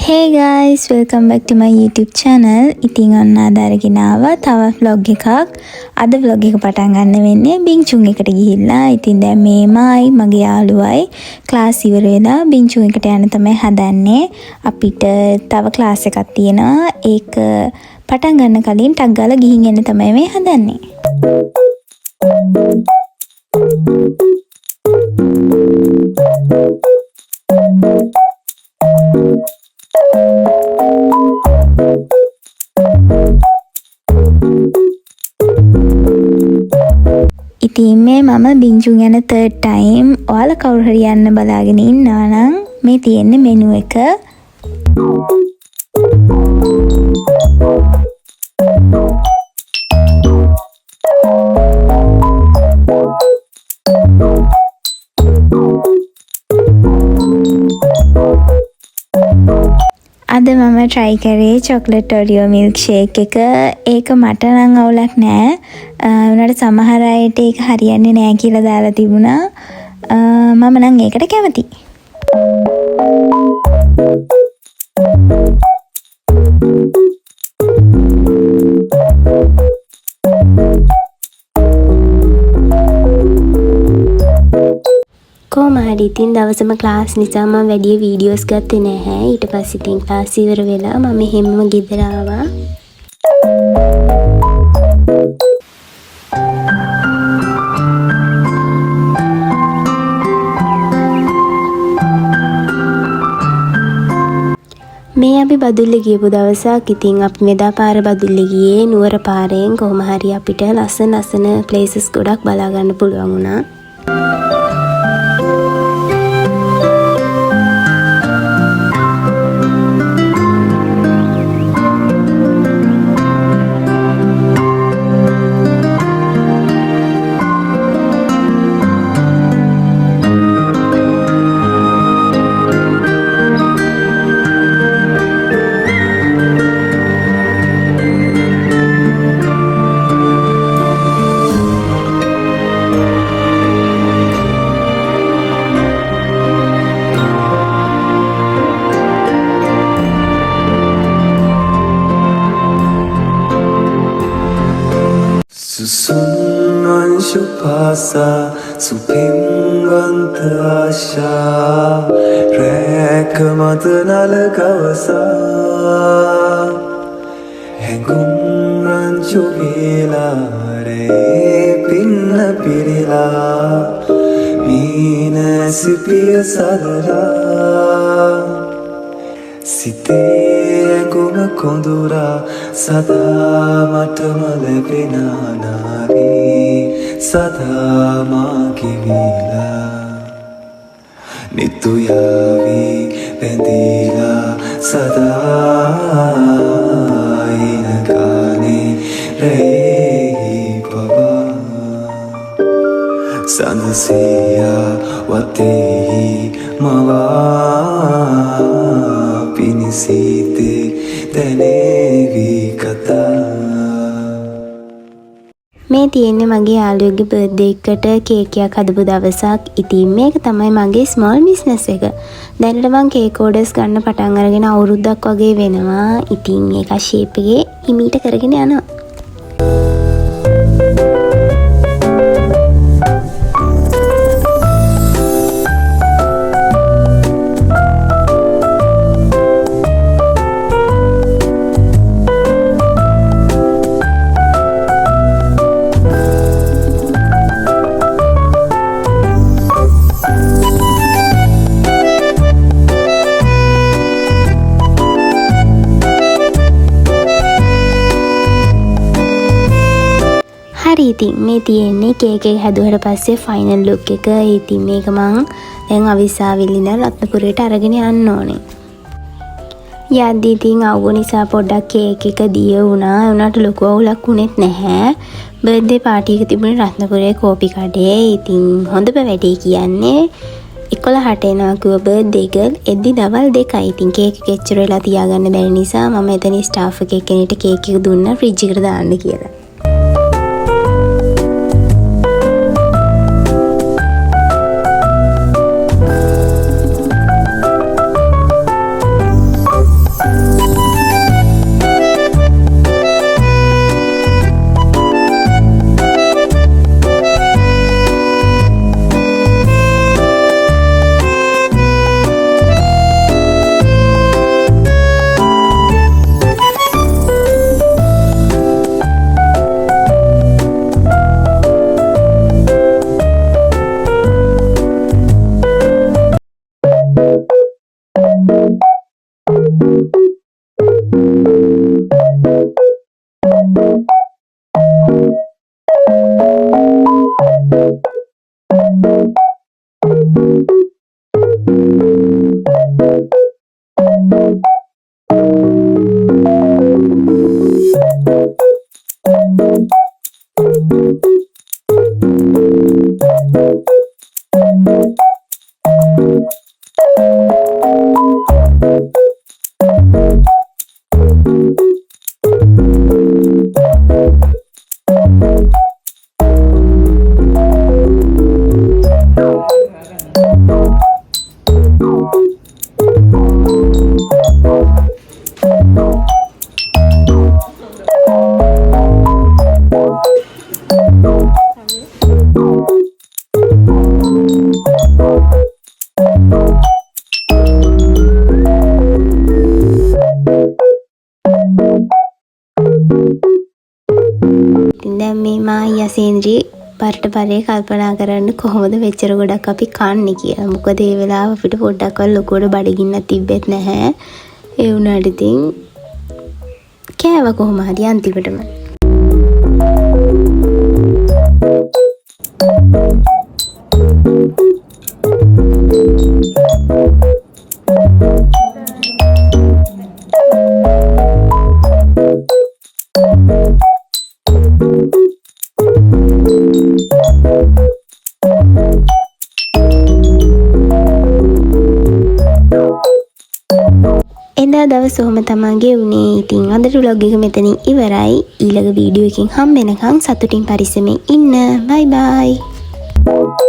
Hey guys, welcome back to my YouTube channel. ඉතින් ඔන්න අද අරගෙන ආවා තව vlog එකක්. අද vlog එක පටන් ගන්න වෙන්නේ බින්චුන් එකට ගිහිල්ලා. ඉතින් දැන් මේමයි මගේ යාළුවයි ක්ලාස් ඉවර වෙලා බින්චුන් එකට යන්න තමයි හදන්නේ. අපිට තව ක්ලාස් එකක් තියෙනවා. ඒක පටන් ගන්න කලින් ටක් ගාලා ගිහින් එන්න තමයි මේ හදන්නේ. ඉතින් මේ මම බින්ජුන් යන third time. ඔයාලා කවුරු හරි යන්න බලාගෙන ඉන්නවා නම් මේ තියෙන්නේ මෙනු එක. අද මම try කරේ chocolate Oreo milkshake එක. ඒක මට නම් අවුලක් නෑ. උනාට සමහර අයට ඒක හරියන්නේ නෑ කියලා දාලා තිබුණා. මම නම් ඒකට කැමතියි. කොහොම හරි ඉතින් දවසම ක්ලාස් නිසා මම වැඩි වීඩියෝස් ගත්තේ නැහැ. ඊට පස්සේ ඉතින් ක්ලාස් ඉවර වෙලා මම හැමම ගෙදර ආවා. මේ අපි බදුල්ල ගියපු දවසක්. ඉතින් අපි මෙදා පාර බදුල්ල ගියේ නුවර පාරෙන්. කොහොම හරි අපිට ලස්සන ප්ලේසස් ගොඩක් බලා ගන්න පුළුවන් වුණා. Pasa supimvanta asha rekamatnal kawasa hengum ranchu vela re pinna pirila meena sipiya sadara site hengum kondura sada matama lebena navi sada magivila nituyavi pendila sada inagane rehi baba sanasiya watehi mava pinisite denevi kata. මේ තියෙන්නේ මගේ යාළුවෙක්ගේ birthday එකට cake එකක් හදපු දවසක්. ඉතින් මේක තමයි මගේ ස්මෝල් බිස්නස් එක. දැනට මම කේක් ඕඩර්ස් ගන්න පටන් අරගෙන අවුරුද්දක් වගේ වෙනවා. ඉතින් මේක ෂේප් එකේ හිමීට කරගෙන යනවා. හරි ඉතින් මේ තියෙන්නේ කේක් එක හැදුවට පස්සේ ෆයිනල් ලුක් එක. ඉතින් මේක මං දැන් අවිස්සාවිලි ඉඳන් රත්නපුරේට අරගෙන යන්න ඕනේ. යද්දි ඉතින් අවුව නිසා පොඩ්ඩක් කේක් එක දිය වුණා. ඒ වුණාට ලොකු අවුලක් වුණෙත් නැහැ. බර්ත්ඩේ පාටි එක තිබුණේ රත්නපුරේ කෝපි කඩේ. ඉතින් හොඳම වැඩේ කියන්නේ 11ට එනවා කිව්ව බර්ත්ඩේ ගර්ල් එද්දි දවල් 2යි. ඉතින් කේක් එක එච්චර වෙලා තියාගන්න බැරි නිසා මම එතන ස්ටාෆ් එකේ කෙනෙක්ට කේක් එක දුන්නා ෆ්‍රිජ් එකට දාන්න කියලා. දැන් මේ මායි යසේන්ද්‍රී පරට පරේ කල්පනා කරන්න කොහොමද මෙච්චර ගොඩක් අපි කන්නේ කියලා. මොකද ඒ වෙලාව අපිට පොඩ්ඩක්වත් ලොකුවට බඩගින්නක් තිබෙත් නැහැ. ඒ වුණාට ඉතින් කෑව කොහොම හරි අන්තිමටම. එදා දවස් ඔහොම තමා ගෙවුනේ. ඉතින් අදට vlog එක මෙතනින් ඉවරයි. ඊළඟ වීඩියෝ එකකින් හම්බ වෙනකන් සතුටින් පරිස්සමෙන් ඉන්න. බයි බයි.